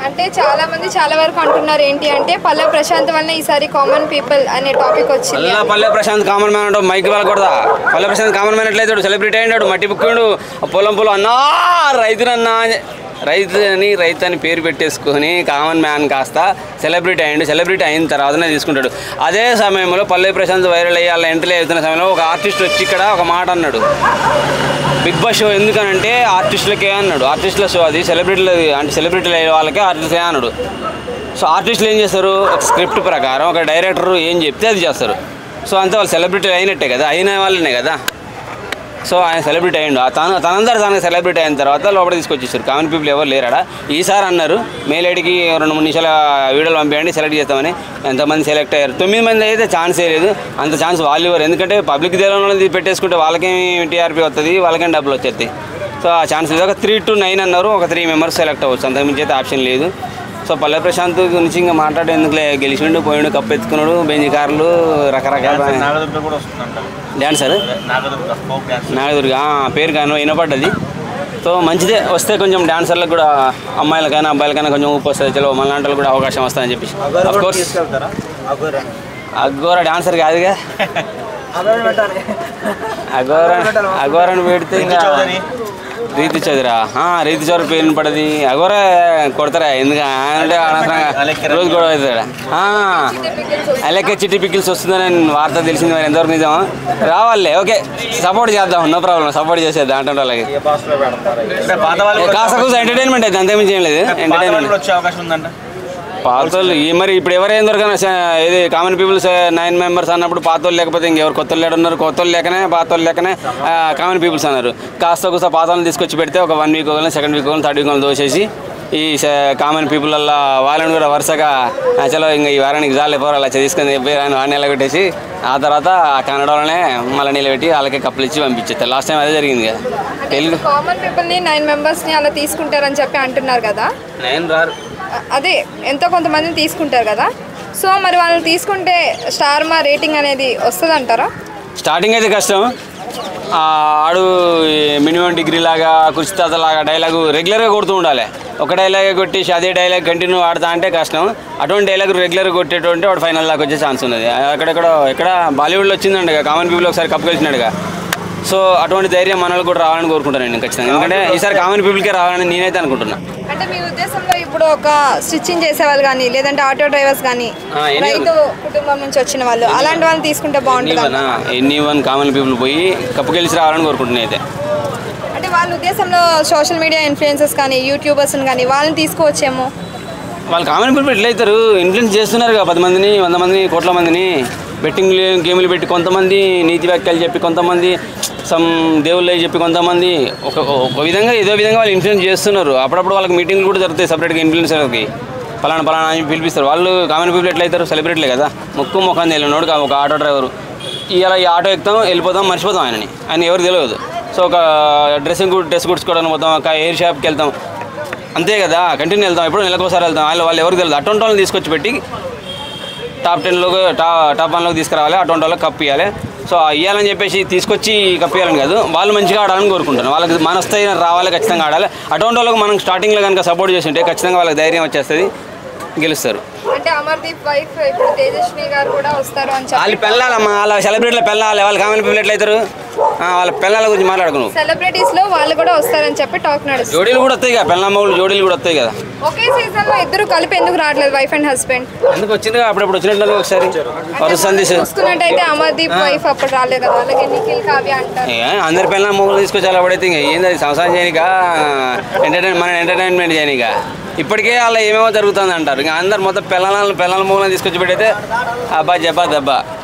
అంటే చాలా మంది చాలా వరకు అంటున్నారు ఏంటి అంటే పల్లె ప్రశాంత్ వల్ల ఈసారి కామన్ పీపుల్ అనే టాపిక్ వచ్చింది. పల్లె ప్రశాంత్ కామన్ మ్యాన్ అంటాడు, మైక్ వెళ్ళకూడదా? పల్లె ప్రశాంత్ కామన్ మ్యాన్ ఎట్లయితాడు? సెలబ్రిటీ అయినాడు, మట్టి బుక్కిండు, పొలం అన్నా రైతునన్నా, రైతు అని పేరు పెట్టేసుకొని కామన్ మ్యాన్ కాస్త సెలబ్రిటీ అయ్యిండు. సెలబ్రిటీ అయిన తర్వాతనే తీసుకుంటాడు. అదే సమయంలో పల్లె ప్రశాంత్ వైరల్ అయ్యి ఎంట్రీ అవుతున్న సమయంలో ఒక ఆర్టిస్ట్ వచ్చి ఇక్కడ ఒక మాట అన్నాడు, బిగ్ బాస్ షో ఎందుకనంటే ఆర్టిస్టులకే అన్నాడు. ఆర్టిస్టుల షో అది, సెలబ్రిటీలు అంటే సెలబ్రిటీలు అయ్యే వాళ్ళకే ఆర్టిస్టులే అన్నాడు. సో ఆర్టిస్టులు ఏం చేస్తారు, ఒక స్క్రిప్ట్ ప్రకారం ఒక డైరెక్టర్ ఏం చెప్తే అది చేస్తారు. సో అంతే వాళ్ళు సెలబ్రిటీ అయినట్టే కదా, అయిన వాళ్ళనే కదా. సో ఆయన సెలబ్రిటీ అయ్యిండు. తనందరూ తనకు సెలబ్రిటీ అయిన తర్వాత లోపల తీసుకొచ్చేసారు. కామన్ పీపుల్ ఎవరు లేరాడా? ఈసారి అన్నారు మేలేడికి 2-3 నిమిషాల వీడియోలు పంపించండి సెలెక్ట్ చేస్తామని. ఎంతమంది సెలెక్ట్ అయ్యారు? 9 మంది అయితే ఛాన్సే లేదు. అంత ఛాన్స్ వాళ్ళు ఇవ్వరు. ఎందుకంటే పబ్లిక్ దేవాలయంలో పెట్టేసుకుంటే వాళ్ళకేమి టీఆర్పీ వస్తుంది, వాళ్ళకేం డబ్బులు వచ్చేస్తాయి. సో ఆ ఛాన్స్ లేదు. ఒక 3 to 9 అన్నారు, ఒక 3 మెంబర్స్ సెలెక్ట్ అవ్వచ్చు, అంతకుమించి అయితే ఆప్షన్ లేదు. సో పల్లె ప్రశాంత్ గురించి ఇంకా మాట్లాడే ఎందుకులే, గెలిచిండు పోయిండు, కప్పు ఎత్తుకున్నాడు, బెంజి కార్లు రకరకాల డ్యాన్సర్ నాగదుర్గ పేరు కానీ వినపడ్డది. సో మంచిదే, వస్తే కొంచెం డాన్సర్లకు కూడా అమ్మాయిలకైనా అబ్బాయిలకైనా కొంచెం ఊపు వస్తుంది. చలో మన లాంటి కూడా అవకాశం వస్తుందని చెప్పేసి. అఫ్కోర్స్ అఘోర డాన్సర్ కాదుగా, అఘోరాన్ని పెడితే ఇంకా రీతి చౌదరా, రీతి చౌదరి పేరు పడది. అఘోర కొడతారా? ఎందుకంటే రోజు గొడవ అవుతాడా? అలాగే చిట్టి పికిల్స్ వస్తుందని వార్త తెలిసింది, మరి ఎంతవరకు నిజమా? రావాలే, ఓకే సపోర్ట్ చేద్దాం, నో ప్రాబ్లం, సపోర్ట్ చేసేద్దాం అంటే వాళ్ళకి. కాస్త కూర్చో ఎంటర్టైన్మెంట్ అయితే, అంతేమించి ఏం లేదు. ఎంటర్టైన్మెంట్ వచ్చే అవకాశం ఉందంట. పాతోళ్ళు మరి ఇప్పుడు ఎవరైనా దొరకనా? ఇది కామన్ పీపుల్స్ 9 మెంబర్స్ అన్నప్పుడు పాతోళ్ళు లేకపోతే ఇంకెవరు కొత్త వాళ్ళు ఉన్నారు? కొత్తోళ్ళు లేకనే పాతోళ్ళు లేకనే కామన్ పీపుల్స్ అన్నారు. కాస్త కూస్త పాతోళ్ళని తీసుకొచ్చి పెడితే ఒక 1 వీక్ ఒకళ్ళని, 2nd వీక్ ఒకళ్ళని, 3rd వీక్ ఒకళ్ళని దోసేసి ఈ కామన్ పీపుల్ వల్ల వాళ్ళని కూడా వరుసగా చలో ఇంకా ఈ వారానికి జాలి పోరు అలా తీసుకొని అని వాడిని నిలబెట్టేసి ఆ తర్వాత కన్నడలోనే మళ్ళీ నిలబెట్టి వాళ్ళకే కప్పులు ఇచ్చి పంపించేస్తారు. లాస్ట్ టైం అదే జరిగింది కదా. తెలుగు కామన్ పీపుల్ని 9 మెంబర్స్ని అలా తీసుకుంటారని చెప్పి అంటున్నారు కదా. 9 రారు, అదే ఎంతో కొంతమందిని తీసుకుంటారు కదా. సో మరి వాళ్ళని తీసుకుంటే స్టార్ మా రేటింగ్ అనేది వస్తుంది అంటారా? స్టార్టింగ్ అయితే కష్టం. ఆడు మినిమం డిగ్రీ లాగా కుర్చితాత లాగా డైలాగు రెగ్యులర్గా కొడుతూ ఉండాలి. ఒక డైలాగే కొట్టేసి అదే డైలాగ్ కంటిన్యూ ఆడుతా అంటే కష్టం. అటువంటి డైలాగ్ రెగ్యులర్గా కొట్టేటువంటి వాడు ఫైనల్ దాకా వచ్చే ఛాన్స్ ఉన్నది. ఎక్కడ బాలీవుడ్లో వచ్చిందండి కామన్ పీపుల్ ఒకసారి కప్పు గెలిచినాడుగా. సో అటువంటి ధైర్యం మనల్ని కూడా రావాలని కోరుకుంటాను నేను ఖచ్చితంగా. ఎందుకంటే ఈసారి కామన్ పీపుల్కే రావాలని నేనైతే అనుకుంటున్నా. అంటే మీ ఉద్దేశంలో ఇప్పుడు ఒక స్టిచ్చింగ్ చేసేవాళ్ళు కానీ లేదంటే ఆటో డ్రైవర్స్ కానీ రైతు కుటుంబం నుంచి వచ్చిన వాళ్ళు అలాంటి వాళ్ళని తీసుకుంటే బాగుంటుంది. ఎనీవన్ కామన్ పీపుల్ పోయి కప్పు గెలిచి రావాలని కోరుకుంటున్నాను అయితే. అంటే వాళ్ళ ఉద్దేశంలో సోషల్ మీడియా ఇన్ఫ్లుయెన్సర్స్ కానీ యూట్యూబర్స్ని కానీ వాళ్ళని తీసుకోవచ్చేమో. వాళ్ళు కామన్ పీపుల్ ఎట్లయితారు? ఇన్ఫ్లుయెన్స్ చేస్తున్నారు కదా 10 మందిని, 100 మందిని, కోట్ల మందిని. బెట్టింగ్ గేములు పెట్టి కొంతమంది నీతి వ్యాఖ్యలు చెప్పి, కొంతమంది దేవుళ్ళు చెప్పి, కొంతమంది ఒక విధంగా ఏదో విధంగా వాళ్ళు ఇన్ఫ్లుయెన్స్ చేస్తున్నారు. అప్పుడప్పుడు వాళ్ళకి మీటింగ్లు కూడా జరుగుతాయి సపరేట్గా ఇన్ఫ్లుయెన్సర్కి. పలానా అని పిలిపిస్తారు. వాళ్ళు కామన్ పీపుల్ ఎట్లయితారు? సెలబ్రిటీలే కదా. ముఖం తెలియనోడు ఒక ఆటో డ్రైవరు ఇలా ఈ ఆటో ఎక్కుతాం వెళ్ళిపోతాం మర్చిపోతాం ఆయన ఎవరు తెలియదు. సో ఒక డ్రెస్ కుడుచుకోవడానికి పోతాం, ఒక హెయిర్ షాప్కి వెళ్తాం, అంతే కదా. కంటిన్యూ వెళ్తాం, ఎప్పుడు నెలకోసారి వెళ్తాం. వాళ్ళు ఎవరికి తెలియదు. అటువంటి వాళ్ళని తీసుకొచ్చి పెట్టి టాప్ 10లోకి టాప్ 1లోకి తీసుకురావాలి. అటువంటి వాళ్ళకి కప్పు ఇవ్వాలి. సో ఇవ్వాలని చెప్పేసి తీసుకొచ్చి కప్పు ఇవ్వాలని కాదు, వాళ్ళు మంచిగా ఆడాలని కోరుకుంటాను. వాళ్ళకి మనస్థైర్యం రావాలి, ఖచ్చితంగా ఆడాలి. అటువంటి వాళ్ళకి మనం స్టార్టింగ్లో కనుక సపోర్ట్ చేసి ఉంటే ఖచ్చితంగా వాళ్ళకి ధైర్యం వచ్చేస్తుంది, గెలుస్తారు. అంటే అమర్దీప్ వైఫ్ ఇప్పుడు తేజస్వి గారు కూడా వస్తారు అని చెప్పి వాళ్ళు పెళ్ళాలమ్మా, వాళ్ళ సెలబ్రిటీలు పెళ్ళాలి. వాళ్ళు కామన్ పీపుల్ ఎట్లయితారు? వాళ్ళ పిల్లల గురించి మాట్లాడుకున్నాం. సెలబ్రిటీస్ లో వాళ్ళు కూడా వస్తారని చెప్పి టాక్ నడుస్తుంది. జోడీలు కూడా వస్తాయి కదా, పెళ్ళమ్మలు జోడీలు కూడా వస్తాయి కదా. ఒకే సీజన్ లో ఇద్దరు కలిపి ఎందుకు రావట్లేదు వైఫ్ అండ్ హస్బెండ్? ఎందుకు వచ్చింది? అప్పుడప్పుడు వచ్చినట్లు ఒకసారి చూసుకున్నట్టయితే అమర్దీప్ వైఫ్ అప్పుడు రాలేదు కదా, అలాగే నిఖిల్ కావ్య అంటారు. అందరి పెళ్ళమ్మలు తీసుకొచ్చి అలా పడితే ఇంకా ఏంది సంసారం చేయనిక, మన ఎంటర్టైన్మెంట్ చేయనిక. ఇప్పటికే అలా ఏమేమో జరుగుతుంది అంటారు. ఇంకా అందరు మొత్తం పిల్లల మూలం తీసుకొచ్చి పెడితే అబ్బా జబ్బా దబ్బా.